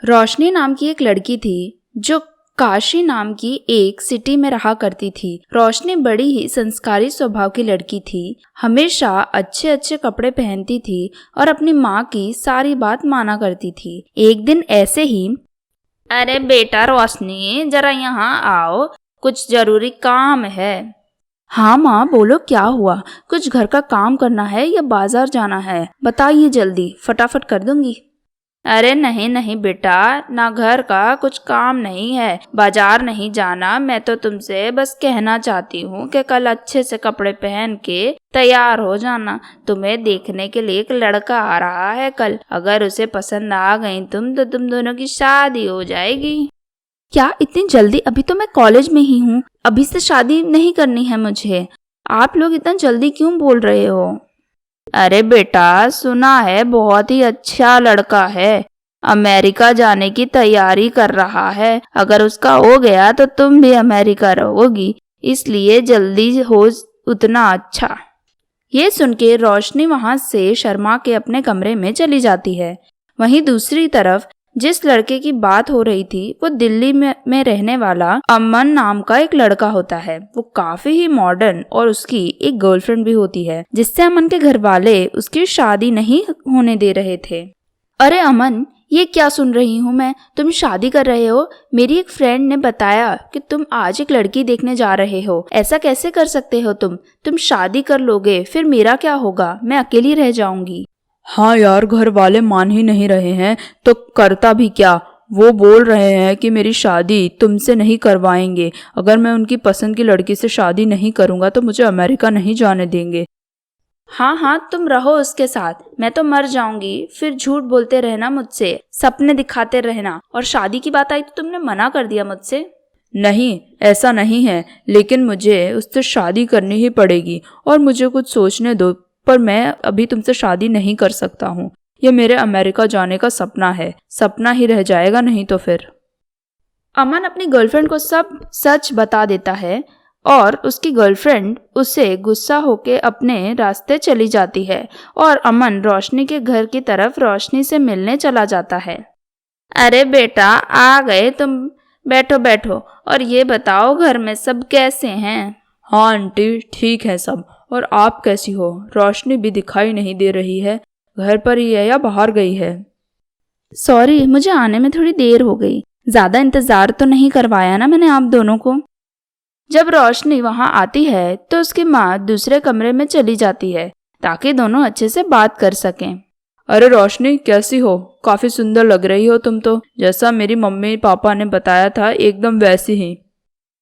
रोशनी नाम की एक लड़की थी जो काशी नाम की एक सिटी में रहा करती थी। रोशनी बड़ी ही संस्कारी स्वभाव की लड़की थी, हमेशा अच्छे अच्छे कपड़े पहनती थी और अपनी माँ की सारी बात माना करती थी। एक दिन ऐसे ही, अरे बेटा रोशनी, जरा यहाँ आओ, कुछ जरूरी काम है। हाँ माँ, बोलो क्या हुआ? कुछ घर का काम करना है या बाजार जाना है? बताइए जल्दी, फटाफट कर दूंगी। अरे नहीं नहीं बेटा, ना घर का कुछ काम नहीं है, बाजार नहीं जाना। मैं तो तुमसे बस कहना चाहती हूँ कि कल अच्छे से कपड़े पहन के तैयार हो जाना। तुम्हें देखने के लिए एक लड़का आ रहा है कल, अगर उसे पसंद आ गई तुम तो तुम दोनों की शादी हो जाएगी। क्या इतनी जल्दी? अभी तो मैं कॉलेज में ही हूँ, अभी से शादी नहीं करनी है मुझे। आप लोग इतना जल्दी क्यों बोल रहे हो? अरे बेटा, सुना है बहुत ही अच्छा लड़का है, अमेरिका जाने की तैयारी कर रहा है। अगर उसका हो गया तो तुम भी अमेरिका रहोगी, इसलिए जल्दी हो उतना अच्छा। ये सुन के रोशनी वहां से शर्मा के अपने कमरे में चली जाती है। वहीं दूसरी तरफ जिस लड़के की बात हो रही थी वो दिल्ली में रहने वाला अमन नाम का एक लड़का होता है। वो काफी ही मॉडर्न और उसकी एक गर्लफ्रेंड भी होती है, जिससे अमन के घर वाले उसकी शादी नहीं होने दे रहे थे। अरे अमन, ये क्या सुन रही हूँ मैं? तुम शादी कर रहे हो? मेरी एक फ्रेंड ने बताया कि तुम आज एक लड़की देखने जा रहे हो। ऐसा कैसे कर सकते हो तुम शादी कर लोगे, फिर मेरा क्या होगा? मैं अकेली रह जाऊंगी। हाँ यार, घर वाले मान ही नहीं रहे हैं तो करता भी क्या। वो बोल रहे हैं कि मेरी शादी तुमसे नहीं करवाएंगे, अगर मैं उनकी पसंद की लड़की से शादी नहीं करूंगा तो मुझे अमेरिका नहीं जाने देंगे। हाँ हाँ, तुम रहो उसके साथ, मैं तो मर जाऊंगी। फिर झूठ बोलते रहना मुझसे, सपने दिखाते रहना, और शादी की बात आई तो तुमने मना कर दिया मुझसे। नहीं, ऐसा नहीं है, लेकिन मुझे उससे शादी करनी ही पड़ेगी और मुझे कुछ सोचने दो। पर मैं अभी तुमसे शादी नहीं कर सकता हूँ। ये मेरे अमेरिका जाने का सपना है, सपना ही रह जाएगा नहीं तो फिर। अमन अपनी गर्लफ्रेंड को सब सच बता देता है और उसकी गर्लफ्रेंड उसे गुस्सा होके अपने रास्ते चली जाती है और अमन रोशनी के घर की तरफ रोशनी से मिलने चला जाता है। अरे बेटा, आ गए तुम, बैठो बैठो, और ये बताओ घर में सब कैसे हैं? हाँ आंटी, ठीक है सब। और आप कैसी हो? रोशनी भी दिखाई नहीं दे रही है, घर पर ही है या बाहर गई है? सॉरी, मुझे आने में थोड़ी देर हो गई। ज्यादा इंतजार तो नहीं करवाया ना मैंने आप दोनों को? जब रोशनी वहां आती है तो उसकी माँ दूसरे कमरे में चली जाती है ताकि दोनों अच्छे से बात कर सकें। अरे रोशनी, कैसी हो? काफी सुंदर लग रही हो तुम तो, जैसा मेरी मम्मी पापा ने बताया था एकदम वैसी ही।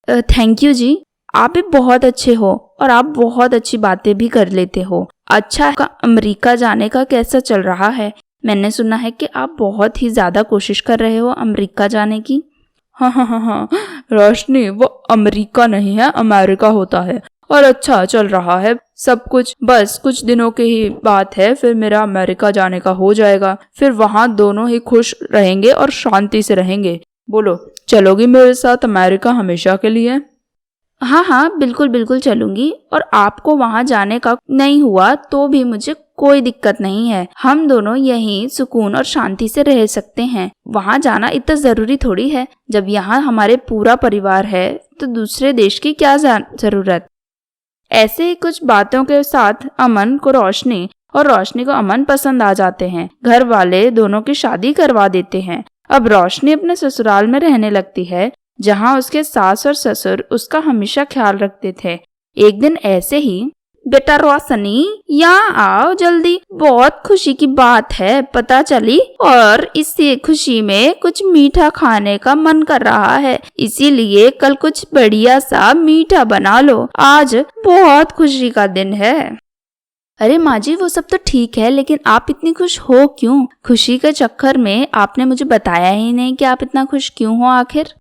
थैंक यू जी, आप भी बहुत अच्छे हो और आप बहुत अच्छी बातें भी कर लेते हो। अच्छा, अमेरिका जाने का कैसा चल रहा है? मैंने सुना है कि आप बहुत ही ज्यादा कोशिश कर रहे हो अमेरिका जाने की। हाँ हाँ हाँ हाँ रोशनी, वो अमेरिका नहीं है, अमेरिका होता है। और अच्छा चल रहा है सब कुछ, बस कुछ दिनों की ही बात है, फिर मेरा अमेरिका जाने का हो जाएगा। फिर वहाँ दोनों ही खुश रहेंगे और शांति से रहेंगे। बोलो, चलोगी मेरे साथ अमेरिका हमेशा के लिए? हाँ हाँ, बिल्कुल बिल्कुल चलूंगी। और आपको वहाँ जाने का नहीं हुआ तो भी मुझे कोई दिक्कत नहीं है, हम दोनों यहीं सुकून और शांति से रह सकते हैं। वहाँ जाना इतना जरूरी थोड़ी है, जब यहाँ हमारे पूरा परिवार है तो दूसरे देश की क्या जरूरत। ऐसे ही कुछ बातों के साथ अमन को रोशनी और रोशनी को अमन पसंद आ जाते हैं। घर वाले दोनों की शादी करवा देते हैं। अब रोशनी अपने ससुराल में रहने लगती है, जहाँ उसके सास और ससुर उसका हमेशा ख्याल रखते थे। एक दिन ऐसे ही, बेटा रोशनी, यहाँ आओ जल्दी, बहुत खुशी की बात है पता चली, और इसी खुशी में कुछ मीठा खाने का मन कर रहा है, इसीलिए कल कुछ बढ़िया सा मीठा बना लो, आज बहुत खुशी का दिन है। अरे माँ जी, वो सब तो ठीक है, लेकिन आप इतनी खुश हो क्यों? खुशी के चक्कर में आपने मुझे बताया ही नहीं कि आप इतना खुश क्यों हो आखिर।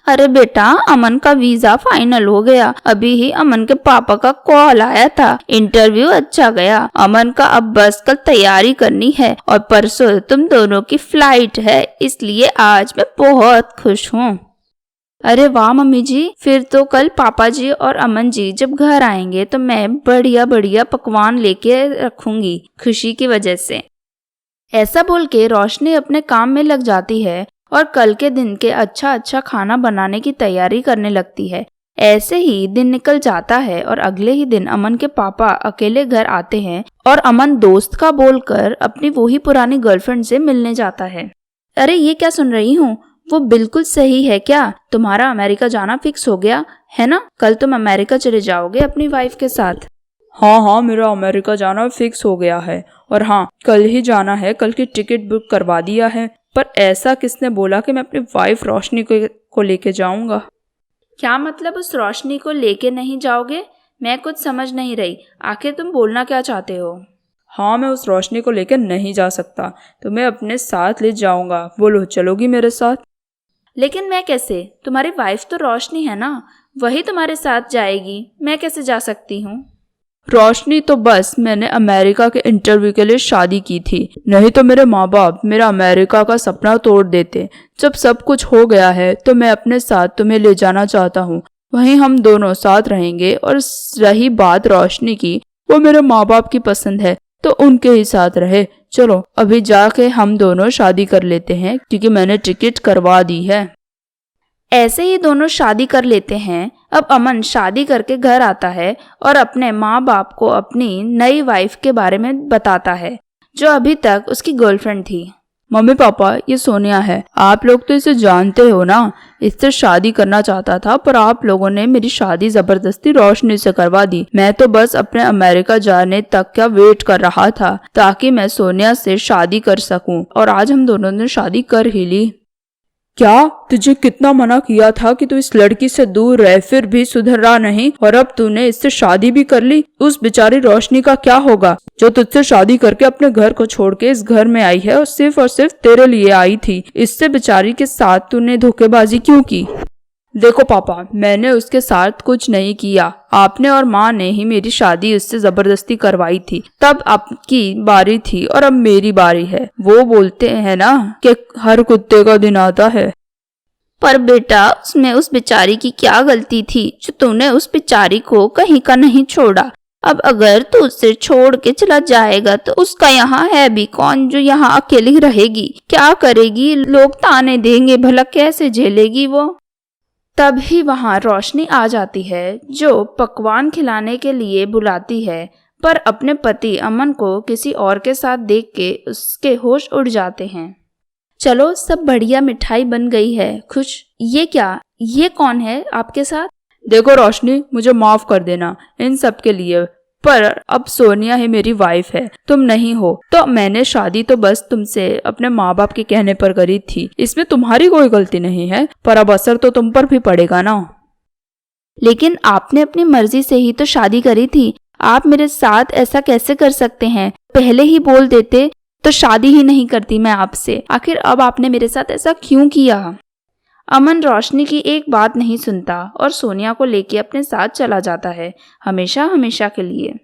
अरे बेटा, अमन का वीजा फाइनल हो गया। अभी ही अमन के पापा का कॉल आया था, इंटरव्यू अच्छा गया। अमन का अब बस कल तैयारी करनी है और परसों तुम दोनों की फ्लाइट है, इसलिए आज मैं बहुत खुश हूँ। अरे वाह मम्मी जी, फिर तो कल पापा जी और अमन जी जब घर आएंगे तो मैं बढ़िया बढ़िया पकवान लेके रखूंगी खुशी की वजह से। ऐसा बोल के रोशनी अपने काम में लग जाती है और कल के दिन के अच्छा खाना बनाने की तैयारी करने लगती है। ऐसे ही दिन निकल जाता है और अगले ही दिन अमन के पापा अकेले घर आते हैं और अमन दोस्त का बोलकर अपनी वही पुरानी गर्लफ्रेंड से मिलने जाता है। अरे ये क्या सुन रही हूँ, वो बिल्कुल सही है क्या? तुम्हारा अमेरिका जाना फिक्स हो गया है ना? कल तुम अमेरिका चले जाओगे अपनी वाइफ के साथ। हाँ, मेरा अमेरिका जाना फिक्स हो गया है और हाँ, कल ही जाना है। कल की टिकट बुक करवा दिया है। पर ऐसा किसने बोला कि मैं अपनी वाइफ रोशनी को लेके जाऊंगा? क्या मतलब उस रोशनी को लेके नहीं जाओगे? मैं कुछ समझ नहीं रही। आखिर तुम बोलना क्या चाहते हो? हाँ, मैं उस रोशनी को लेकर नहीं जा सकता, तो मैं अपने साथ ले जाऊंगा। बोलो, चलोगी मेरे साथ? लेकिन मैं कैसे? तुम्हारी वाइफ तो रोशनी है ना, वही तुम्हारे साथ जाएगी। मैं कैसे जा सकती हूँ? रोशनी तो बस मैंने अमेरिका के इंटरव्यू के लिए शादी की थी, नहीं तो मेरे माँ बाप मेरा अमेरिका का सपना तोड़ देते। जब सब कुछ हो गया है तो मैं अपने साथ तुम्हें ले जाना चाहता हूँ। वहीं हम दोनों साथ रहेंगे। और रही बात रोशनी की, वो मेरे माँ बाप की पसंद है तो उनके ही साथ रहे। चलो अभी जाके हम दोनों शादी कर लेते हैं, क्योंकि मैंने टिकट करवा दी है। ऐसे ही दोनों शादी कर लेते हैं। अब अमन शादी करके घर आता है और अपने माँ बाप को अपनी नई वाइफ के बारे में बताता है, जो अभी तक उसकी गर्लफ्रेंड थी। मम्मी पापा, ये सोनिया है। आप लोग तो इसे जानते हो ना। इससे शादी करना चाहता था, पर आप लोगों ने मेरी शादी जबरदस्ती रोशनी से करवा दी। मैं तो बस अपने अमेरिका जाने तक का वेट कर रहा था ताकि मैं सोनिया से शादी कर सकूं, और आज हम दोनों ने शादी कर ही ली। क्या तुझे कितना मना किया था कि तू इस लड़की से दूर रह, फिर भी सुधरा नहीं, और अब तूने इससे शादी भी कर ली। उस बेचारी रोशनी का क्या होगा, जो तुझसे शादी करके अपने घर को छोड़ के इस घर में आई है और सिर्फ तेरे लिए आई थी। इससे बेचारी के साथ तूने धोखेबाजी क्यों की? देखो पापा, मैंने उसके साथ कुछ नहीं किया। आपने और माँ ने ही मेरी शादी उससे जबरदस्ती करवाई थी। तब आपकी बारी थी और अब मेरी बारी है। वो बोलते हैं ना कि हर कुत्ते का दिन आता है। पर बेटा, उसमें उस बेचारी की क्या गलती थी जो तूने उस बेचारी को कहीं का नहीं छोड़ा? अब अगर तू उसे छोड़ के चला जाएगा तो उसका यहाँ है भी कौन जो यहाँ अकेली रहेगी? क्या करेगी? लोग ताने देंगे, भला कैसे झेलेगी वो? तभी वहां रोशनी आ जाती है, जो पकवान खिलाने के लिए बुलाती है, पर अपने पति अमन को किसी और के साथ देख के उसके होश उड़ जाते हैं। चलो, सब बढ़िया, मिठाई बन गई है, खुश। ये क्या? ये कौन है आपके साथ? देखो रोशनी, मुझे माफ कर देना इन सब के लिए, पर अब सोनिया ही मेरी वाइफ है, तुम नहीं हो। तो मैंने शादी तो बस तुमसे अपने माँ बाप के कहने पर करी थी। इसमें तुम्हारी कोई गलती नहीं है, पर अब असर तो तुम पर भी पड़ेगा ना। लेकिन आपने अपनी मर्जी से ही तो शादी करी थी। आप मेरे साथ ऐसा कैसे कर सकते हैं? पहले ही बोल देते तो शादी ही नहीं करती मैं आपसे। आखिर अब आपने मेरे साथ ऐसा क्यों किया? अमन रोशनी की एक बात नहीं सुनता और सोनिया को लेके अपने साथ चला जाता है, हमेशा हमेशा के लिए।